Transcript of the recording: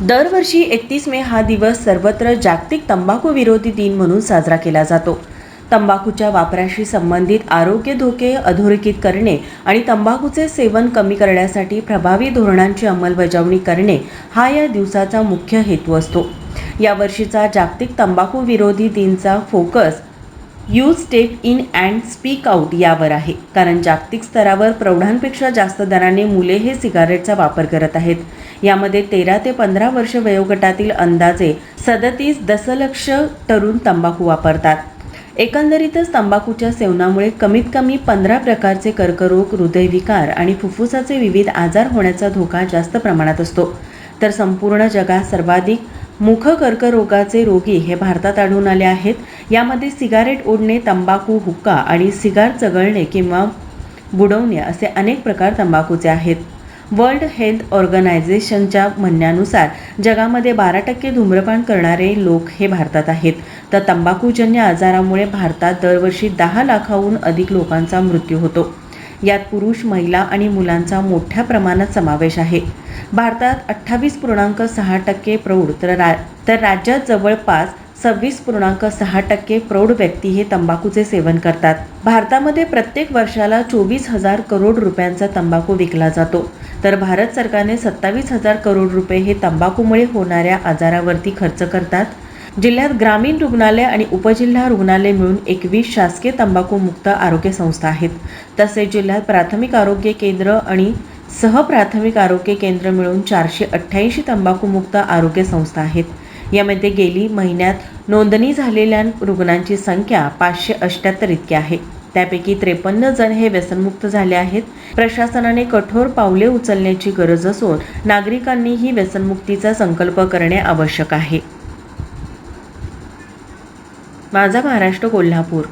दरवर्षी 31 मे हा दिवस सर्वत्र जागतिक तंबाखू विरोधी दिन म्हणून साजरा केला जातो. तंबाखूच्या वापराशी संबंधित आरोग्य धोके अधोरेखित करणे आणि तंबाखूचे सेवन कमी करण्यासाठी प्रभावी धोरणांची अंमलबजावणी करणे हा या दिवसाचा मुख्य हेतू असतो. यावर्षीचा जागतिक तंबाखू विरोधी दिनचा focus you step in and speak out यावर आहे. कारण जागतिक स्तरावर प्रौढांपेक्षा जास्त दराने मुले हे सिगारेटचा वापर करत आहेत. यामध्ये 13 ते 15 वर्ष वयोगटातील अंदाजे 37 दशलक्ष तरुण तंबाखू वापरतात. एकंदरीतच तंबाखूच्या सेवनामुळे कमीत कमी 15 प्रकारचे कर्करोग, हृदयविकार आणि फुफ्फुसाचे विविध आजार होण्याचा धोका जास्त प्रमाणात असतो. तर संपूर्ण जगात सर्वाधिक मुख कर्करोगाचे रोगी हे भारतात आढळून आले आहेत. यामध्ये सिगारेट ओढणे, तंबाखू, हुक्का आणि सिगार चगळणे किंवा बुडवणे असे अनेक प्रकार तंबाखूचे आहेत. वर्ल्ड हेल्थ ऑर्गनायझेशनच्या म्हणण्यानुसार जगामध्ये 12% धूम्रपान करणारे लोक हे भारतात आहेत. तर तंबाखूजन्य आजारामुळे भारतात दरवर्षी 10 लाखाहून अधिक लोकांचा मृत्यू होतो. यात पुरुष, महिला आणि मुलांचा मोठ्या प्रमाणात समावेश आहे. भारतात 28.6% प्रौढ तर राज्यात जवळपास 26.6% प्रौढ व्यक्ती हे तंबाखूचे सेवन करतात. भारतामध्ये प्रत्येक वर्षाला 24,000 करोड रुपयांचा तंबाखू विकला जातो. तर भारत सरकारने 27,000 करोड रुपये हे तंबाखूमुळे होणाऱ्या आजारावरती खर्च करतात. जिल्ह्यात ग्रामीण रुग्णालय आणि उपजिल्हा रुग्णालय मिळून 21 शासकीय तंबाखूमुक्त आरोग्य संस्था आहेत. तसेच जिल्ह्यात प्राथमिक आरोग्य केंद्र आणि सहप्राथमिक आरोग्य केंद्र मिळून 488 तंबाखूमुक्त आरोग्य संस्था आहेत. यामध्ये गेली महिन्यात नोंदणी झालेल्या रुग्णांची संख्या 578 इतकी आहे. त्यापैकी 53 जण हे व्यसनमुक्त झाले आहेत. प्रशासनाने कठोर पावले उचलण्याची गरज असून नागरिकांनीही व्यसनमुक्तीचा संकल्प करणे आवश्यक आहे. माझा महाराष्ट्र, कोल्हापूर.